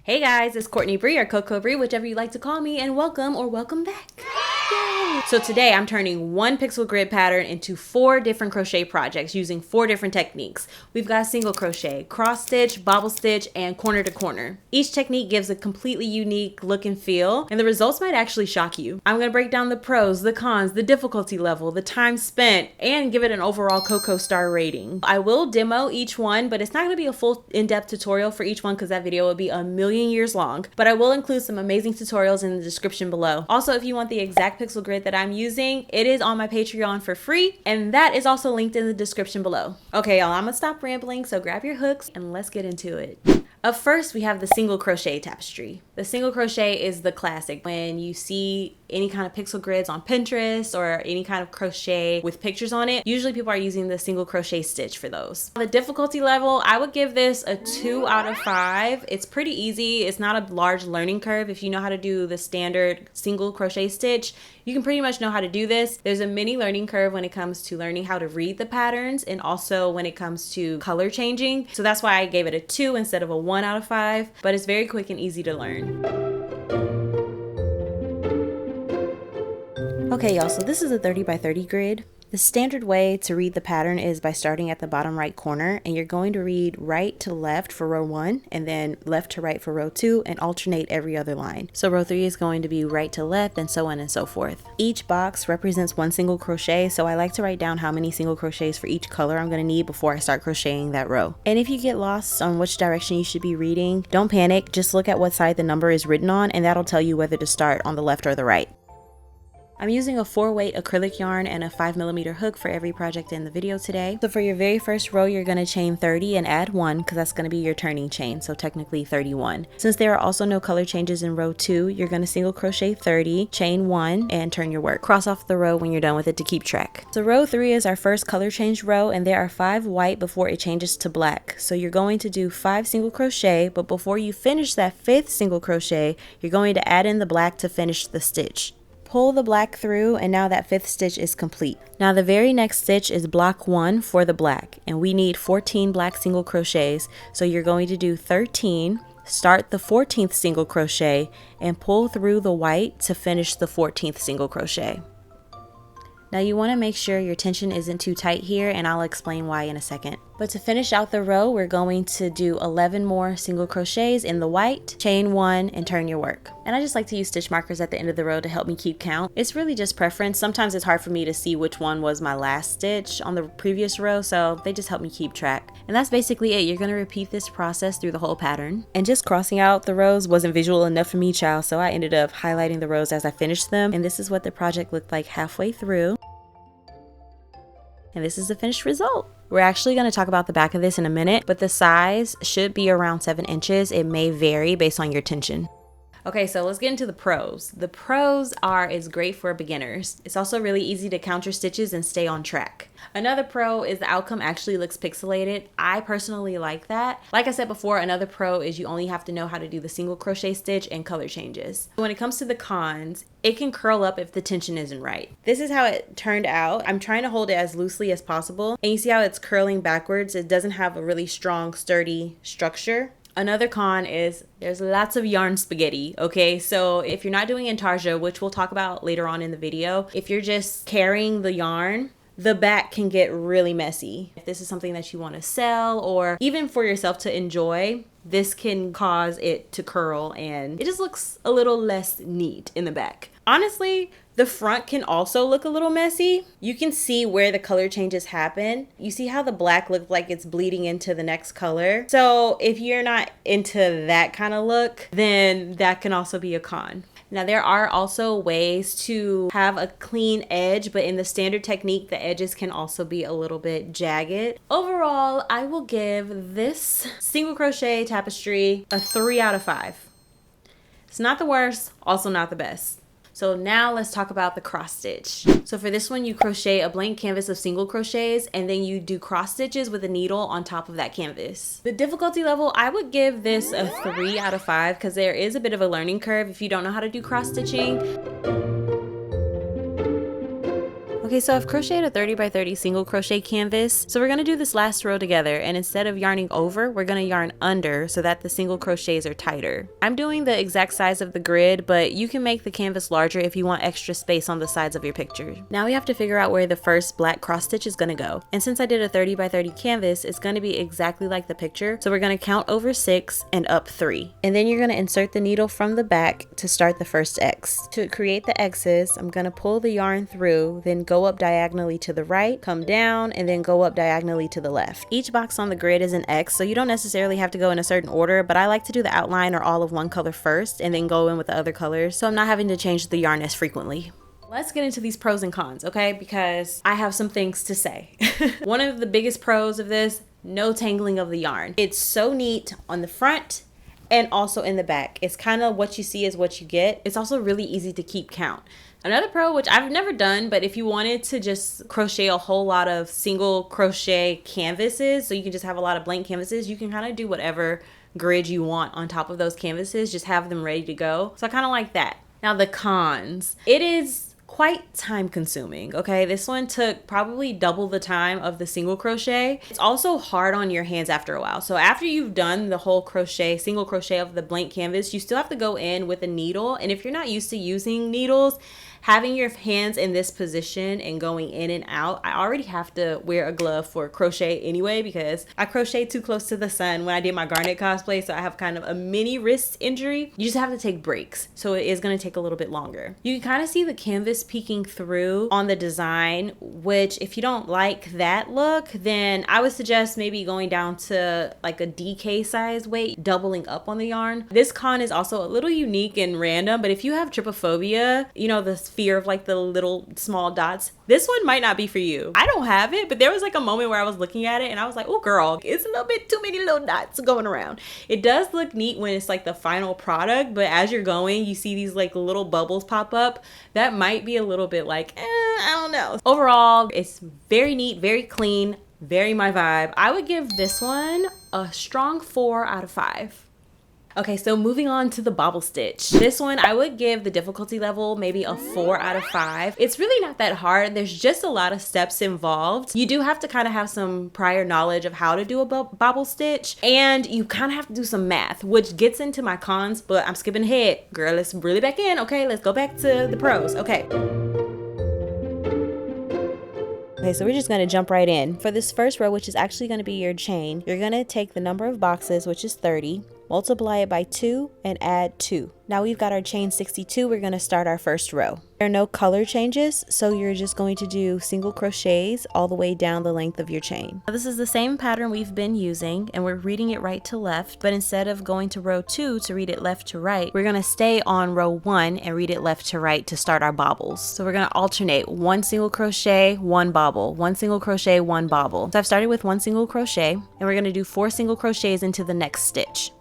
Hey guys, it's Courtney Bree or Coco Bree, whichever you like to call me, and welcome back. Yay! So today I'm turning one pixel grid pattern into 4 different crochet projects using 4 different techniques. We've got single crochet, cross stitch, bobble stitch, and corner to corner. Each technique gives a completely unique look and feel, and the results might actually shock you. I'm gonna break down the pros, the cons, the difficulty level, the time spent, and give it an overall Coco star rating. I will demo each one, but it's not gonna be a full in-depth tutorial for each one because that video would be a million years long, but I will include some amazing tutorials in the description below. Also, if you want the exact pixel grid that I'm using, it is on my Patreon for free, and that is also linked in the description below. Okay, y'all, I'm gonna stop rambling, so grab your hooks and let's get into it. Up first, we have the single crochet tapestry. The single crochet is the classic. When you see any kind of pixel grids on Pinterest or any kind of crochet with pictures on it, usually people are using the single crochet stitch for those. The difficulty level, I would give this a 2 out of 5. It's pretty easy. It's not a large learning curve. If you know how to do the standard single crochet stitch, you can pretty much know how to do this. There's a mini learning curve when it comes to learning how to read the patterns and also when it comes to color changing. So that's why I gave it a 2 instead of a 1 out of 5, but it's very quick and easy to learn. Okay, y'all, so this is a 30 by 30 grid. The standard way to read the pattern is by starting at the bottom right corner, and you're going to read right to left for row 1 and then left to right for row 2 and alternate every other line. So row 3 is going to be right to left and so on and so forth. Each box represents 1 single crochet, so I like to write down how many single crochets for each color I'm going to need before I start crocheting that row. And if you get lost on which direction you should be reading, don't panic, just look at what side the number is written on and that'll tell you whether to start on the left or the right. I'm using a 4-weight acrylic yarn and a 5mm hook for every project in the video today. So for your very first row, you're going to chain 30 and add 1 because that's going to be your turning chain, so technically 31. Since there are also no color changes in row 2, you're going to single crochet 30, chain 1, and turn your work. Cross off the row when you're done with it to keep track. So row 3 is our first color change row, and there are 5 white before it changes to black. So you're going to do 5 single crochet, but before you finish that 5th single crochet, you're going to add in the black to finish the stitch. Pull the black through, and now that 5th stitch is complete. Now the very next stitch is block 1 for the black, and we need 14 black single crochets, so you're going to do 13, start the 14th single crochet, and pull through the white to finish the 14th single crochet. Now you want to make sure your tension isn't too tight here, and I'll explain why in a second. But to finish out the row, we're going to do 11 more single crochets in the white, chain 1, and turn your work. And I just like to use stitch markers at the end of the row to help me keep count. It's really just preference. Sometimes it's hard for me to see which one was my last stitch on the previous row, so they just help me keep track. And that's basically it. You're going to repeat this process through the whole pattern. And just crossing out the rows wasn't visual enough for me, child, so I ended up highlighting the rows as I finished them. And this is what the project looked like halfway through. And this is the finished result. We're actually going to talk about the back of this in a minute, but the size should be around 7 inches. It may vary based on your tension. Okay, so let's get into the pros. The pros are it's great for beginners. It's also really easy to count your stitches and stay on track. Another pro is the outcome actually looks pixelated. I personally like that. Like I said before, another pro is you only have to know how to do the single crochet stitch and color changes. When it comes to the cons, it can curl up if the tension isn't right. This is how it turned out. I'm trying to hold it as loosely as possible. And you see how it's curling backwards? It doesn't have a really strong, sturdy structure. Another con is there's lots of yarn spaghetti, okay? So if you're not doing intarsia, which we'll talk about later on in the video, if you're just carrying the yarn, the back can get really messy. If this is something that you want to sell or even for yourself to enjoy, this can cause it to curl and it just looks a little less neat in the back. Honestly, the front can also look a little messy. You can see where the color changes happen. You see how the black looks like it's bleeding into the next color. So if you're not into that kind of look, then that can also be a con. Now there are also ways to have a clean edge, but in the standard technique, the edges can also be a little bit jagged. Overall, I will give this single crochet tapestry a 3 out of 5. It's not the worst, also not the best. So now let's talk about the cross stitch. So for this one, you crochet a blank canvas of single crochets and then you do cross stitches with a needle on top of that canvas. The difficulty level, I would give this a 3 out of 5 because there is a bit of a learning curve if you don't know how to do cross stitching. Okay, so I've crocheted a 30 by 30 single crochet canvas. So we're gonna do this last row together, and instead of yarning over, we're gonna yarn under so that the single crochets are tighter. I'm doing the exact size of the grid, but you can make the canvas larger if you want extra space on the sides of your picture. Now we have to figure out where the first black cross stitch is gonna go. And since I did a 30 by 30 canvas, it's gonna be exactly like the picture. So we're gonna count over 6 and up 3. And then you're gonna insert the needle from the back to start the first X. To create the X's, I'm gonna pull the yarn through, then go up diagonally to the right, come down, and then go up diagonally to the left. Each box on the grid is an X, so you don't necessarily have to go in a certain order, but I like to do the outline or all of one color first and then go in with the other colors, so I'm not having to change the yarn as frequently. Let's get into these pros and cons, okay? Because I have some things to say. One of the biggest pros of this, no tangling of the yarn. It's so neat on the front and also in the back. It's kind of what you see is what you get. It's also really easy to keep count. Another pro, which I've never done, but if you wanted to just crochet a whole lot of single crochet canvases, so you can just have a lot of blank canvases, you can kind of do whatever grid you want on top of those canvases, just have them ready to go. So I kind of like that. Now the cons. It is quite time consuming, okay? This one took probably double the time of the single crochet. It's also hard on your hands after a while. So after you've done the whole crochet, single crochet of the blank canvas, you still have to go in with a needle. And if you're not used to using needles, having your hands in this position and going in and out, I already have to wear a glove for crochet anyway because I crocheted too close to the sun when I did my Garnet cosplay, so I have kind of a mini wrist injury. You just have to take breaks, so it is going to take a little bit longer. You can kind of see the canvas peeking through on the design, which if you don't like that look, then I would suggest maybe going down to like a DK size weight, doubling up on the yarn. This con is also a little unique and random, but if you have trypophobia, you know, the fear of like the little small dots, this one might not be for you. I don't have it, but there was like a moment where I was looking at it and I was like, oh girl, it's a little bit too many little dots going around. It does look neat when it's like the final product, but as you're going, you see these like little bubbles pop up. That might be a little bit like, I don't know. Overall, it's very neat, very clean, very my vibe. I would give this one a strong 4 out of 5. Okay, so moving on to the bobble stitch. This one, I would give the difficulty level maybe a 4 out of 5. It's really not that hard. There's just a lot of steps involved. You do have to kind of have some prior knowledge of how to do a bobble stitch, and you kind of have to do some math, which gets into my cons, but I'm skipping ahead. Girl, let's reel it back in. Okay, let's go back to the pros. Okay, so we're just going to jump right in. For this first row, which is actually going to be your chain, you're going to take the number of boxes, which is 30, multiply it by 2, and add 2. Now we've got our chain 62, we're going to start our first row. There are no color changes, so you're just going to do single crochets all the way down the length of your chain. Now, this is the same pattern we've been using, and we're reading it right to left, but instead of going to row 2 to read it left to right, we're going to stay on row 1 and read it left to right to start our bobbles. So we're going to alternate 1 single crochet, 1 bobble, 1 single crochet, 1 bobble. So I've started with 1 single crochet, and we're going to do 4 single crochets into the next stitch.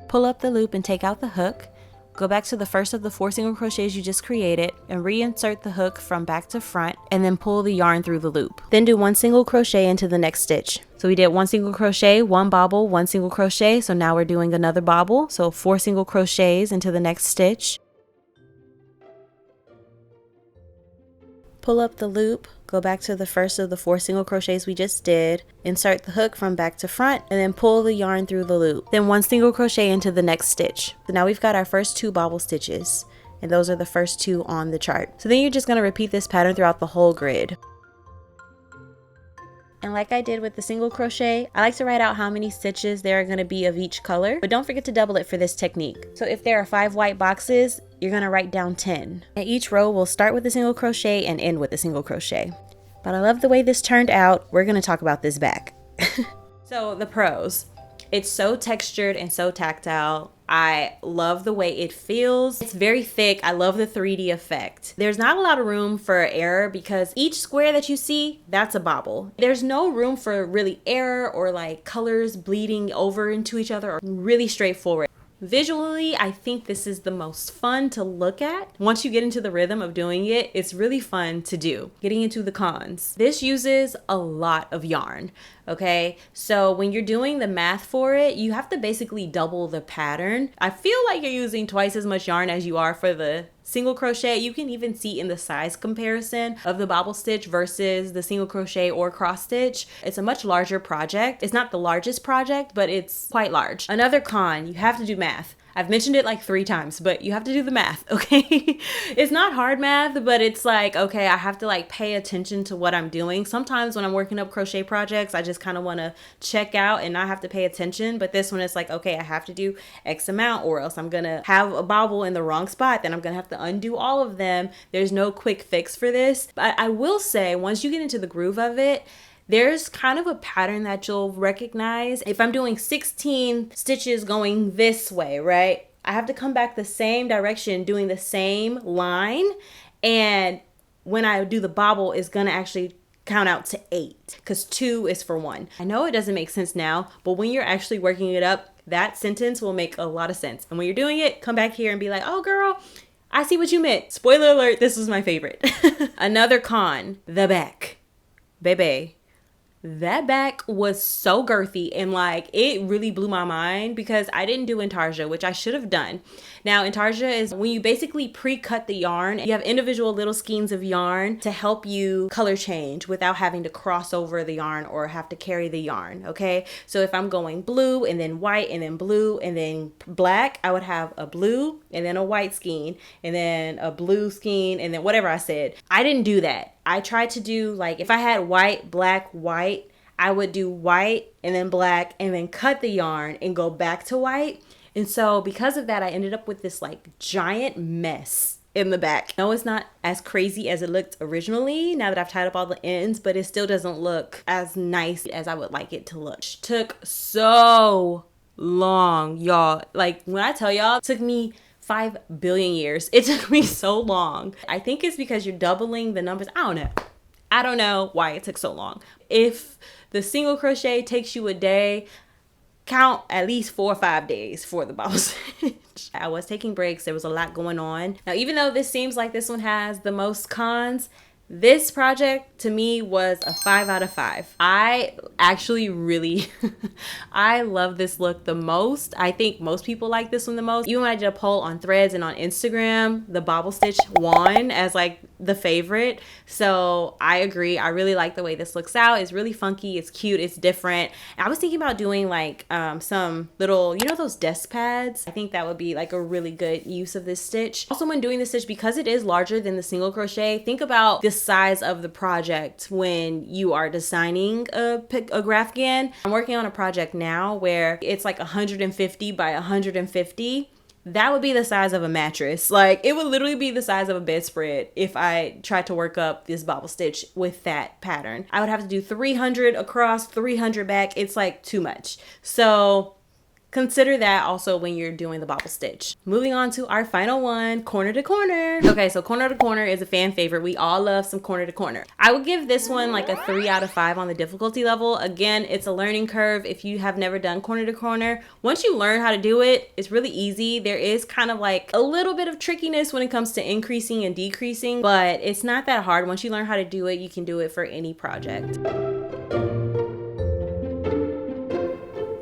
Pull up the loop and take out the hook. Go back to the first of the 4 single crochets you just created and reinsert the hook from back to front, and then pull the yarn through the loop. Then do 1 single crochet into the next stitch. So we did 1 single crochet, 1 bobble, 1 single crochet. So now we're doing another bobble. So 4 single crochets into the next stitch. Pull up the loop, go back to the first of the 4 single crochets we just did, insert the hook from back to front, and then pull the yarn through the loop. Then 1 single crochet into the next stitch. So now we've got our first 2 bobble stitches, and those are the first 2 on the chart. So then you're just going to repeat this pattern throughout the whole grid. And like I did with the single crochet, I like to write out how many stitches there are going to be of each color, but don't forget to double it for this technique. So if there are 5 white boxes, you're going to write down 10. And each row will start with a single crochet and end with a single crochet. But I love the way this turned out. We're going to talk about this back. So the pros. It's so textured and so tactile. I love the way it feels. It's very thick. I love the 3D effect. There's not a lot of room for error because each square that you see, that's a bobble. There's no room for really error or like colors bleeding over into each other, or really straightforward. Visually, I think this is the most fun to look at. Once you get into the rhythm of doing it, it's really fun to do. Getting into the cons. This uses a lot of yarn, okay? So when you're doing the math for it, you have to basically double the pattern. I feel like you're using twice as much yarn as you are for the single crochet. You can even see in the size comparison of the bobble stitch versus the single crochet or cross stitch. It's a much larger project. It's not the largest project, but it's quite large. Another con, you have to do math. I've mentioned it like 3 times, but you have to do the math, okay? It's not hard math, but it's like, okay, I have to like pay attention to what I'm doing. Sometimes when I'm working up crochet projects, I just kind of want to check out and not have to pay attention. But this one is like, okay, I have to do X amount or else I'm going to have a bobble in the wrong spot. Then I'm going to have to undo all of them. There's no quick fix for this. But I will say, once you get into the groove of it, there's kind of a pattern that you'll recognize. If I'm doing 16 stitches going this way, right? I have to come back the same direction doing the same line. And when I do the bobble, it's gonna actually count out to 8 because 2 is for 1. I know it doesn't make sense now, but when you're actually working it up, that sentence will make a lot of sense. And when you're doing it, come back here and be like, oh girl, I see what you meant. Spoiler alert, this was my favorite. Another con, the back. Baby. That back was so girthy and like it really blew my mind because I didn't do intarsia, which I should have done. Now intarsia is when you basically pre-cut the yarn. You have individual little skeins of yarn to help you color change without having to cross over the yarn or have to carry the yarn, okay? So if I'm going blue and then white and then blue and then black, I would have a blue and then a white skein and then a blue skein and then whatever I said. I didn't do that. I tried to do like, if I had white, black, white, I would do white and then black and then cut the yarn and go back to white. And so because of that, I ended up with this like giant mess in the back. No, it's not as crazy as it looked originally now that I've tied up all the ends, but it still doesn't look as nice as I would like it to look. It took so long, y'all. Like when I tell y'all, it took me 5 billion years. It took me so long. I think it's because you're doubling the numbers. I don't know why it took so long. If the single crochet takes you a day, count at least 4 or 5 days for the bobble stitch. I was taking breaks. There was a lot going on. Now, even though this seems like this one has the most cons, this project to me was a 5 out of 5. I actually really, I love this look the most. I think most people like this one the most. Even when I did a poll on Threads and on Instagram, the bobble stitch won as like the favorite. So I agree. I really like the way this looks out. It's really funky. It's cute. It's different. I was thinking about doing like some little, you know, those desk pads. I think that would be like a really good use of this stitch. Also, when doing this stitch, because it is larger than the single crochet, think about this size of the project when you are designing a Grafghan. I'm working on a project now where it's like 150 by 150. That would be the size of a mattress. Like it would literally be the size of a bedspread if I tried to work up this bobble stitch with that pattern. I would have to do 300 across, 300 back. It's like too much. So consider that also when you're doing the bobble stitch. Moving on to our final one, corner to corner. Okay, so corner to corner is a fan favorite. We all love some corner to corner. I would give this one like a 3 out of 5 on the difficulty level. Again, it's a learning curve if you have never done corner to corner. Once you learn how to do it, it's really easy. There is kind of like a little bit of trickiness when it comes to increasing and decreasing, but it's not that hard. Once you learn how to do it, you can do it for any project.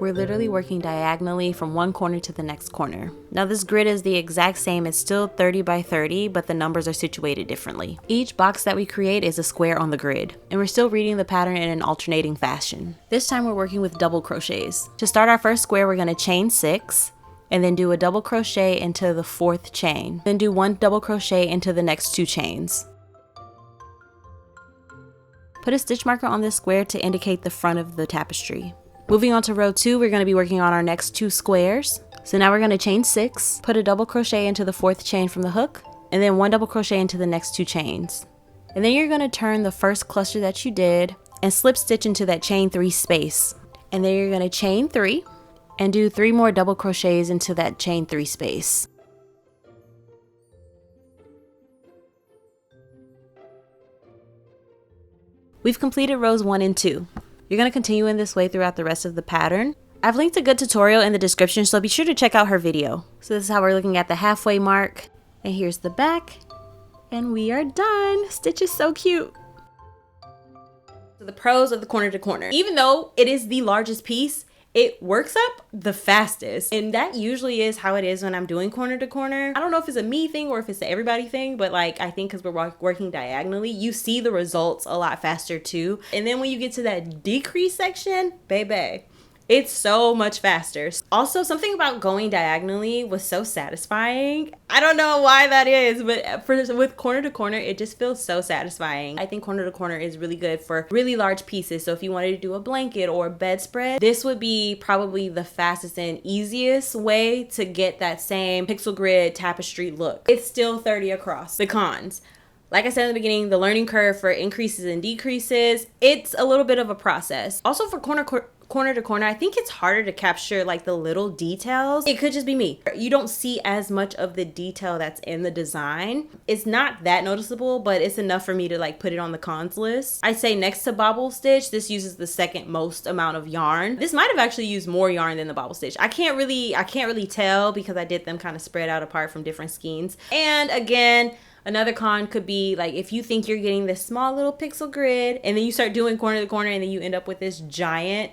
We're literally working diagonally from one corner to the next corner. Now this grid is the exact same. It's still 30 by 30, but the numbers are situated differently. Each box that we create is a square on the grid, and we're still reading the pattern in an alternating fashion. This time we're working with double crochets. To start our first square, we're gonna chain 6, and then do a double crochet into the 4th chain. Then do 1 double crochet into the next 2 chains. Put a stitch marker on this square to indicate the front of the tapestry. Moving on to row 2, we're going to be working on our next 2 squares. So now we're going to chain 6, put a double crochet into the 4th chain from the hook, and then 1 double crochet into the next 2 chains. And then you're going to turn the first cluster that you did and slip stitch into that chain 3 space. And then you're going to chain 3 and do 3 more double crochets into that chain 3 space. We've completed rows 1 and 2. You're going to continue in this way throughout the rest of the pattern. I've linked a good tutorial in the description, so be sure to check out her video. So this is how we're looking at the halfway mark. And here's the back. And we are done. Stitch is so cute. So the pros of the corner to corner. Even though it is the largest piece, it works up the fastest. And that usually is how it is when I'm doing corner to corner. I don't know if it's a me thing or if it's an everybody thing, but like I think because we're working diagonally, you see the results a lot faster too. And then when you get to that decrease section, baby, it's so much faster. Also, something about going diagonally was so satisfying. I don't know why that is, but with corner to corner, it just feels so satisfying. I think corner to corner is really good for really large pieces. So if you wanted to do a blanket or a bedspread, this would be probably the fastest and easiest way to get that same pixel grid tapestry look. It's still 30 across. The cons. Like I said in the beginning, the learning curve for increases and decreases, it's a little bit of a process. Also for corner to corner, I think it's harder to capture like the little details. It could just be me. You don't see as much of the detail that's in the design. It's not that noticeable, but it's enough for me to like put it on the cons list. I say next to Bobble Stitch, this uses the second most amount of yarn. This might have actually used more yarn than the Bobble Stitch. I can't really tell because I did them kind of spread out apart from different skeins. And again, another con could be like if you think you're getting this small little pixel grid and then you start doing corner to corner and then you end up with this giant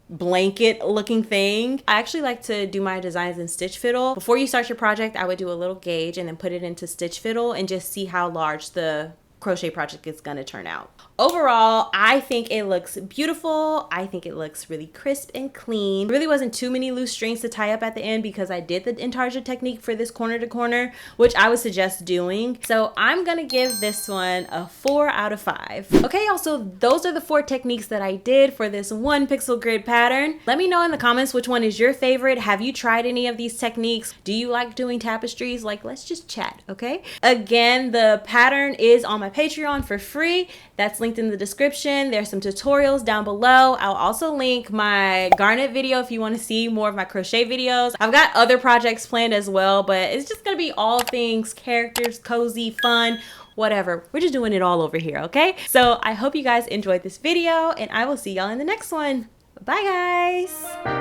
blanket looking thing. I actually like to do my designs in Stitch Fiddle. Before you start your project, I would do a little gauge and then put it into Stitch Fiddle and just see how large the crochet project is gonna turn out. Overall, I think it looks beautiful. I think it looks really crisp and clean. There really wasn't too many loose strings to tie up at the end because I did the intarsia technique for this corner to corner, which I would suggest doing. So I'm gonna give this one a 4 out of 5. Okay, also those are the 4 techniques that I did for this one pixel grid pattern. Let me know in the comments which one is your favorite. Have you tried any of these techniques? Do you like doing tapestries? Like, let's just chat, okay? Again, the pattern is on my Patreon for free. That's linked in the description. There's some tutorials down below. I'll also link my garnet video if you want to see more of my crochet videos. I've got other projects planned as well, but it's just gonna be all things characters, cozy, fun, whatever. We're just doing it all over here, okay? So I hope you guys enjoyed this video and I will see y'all in the next one. Bye guys.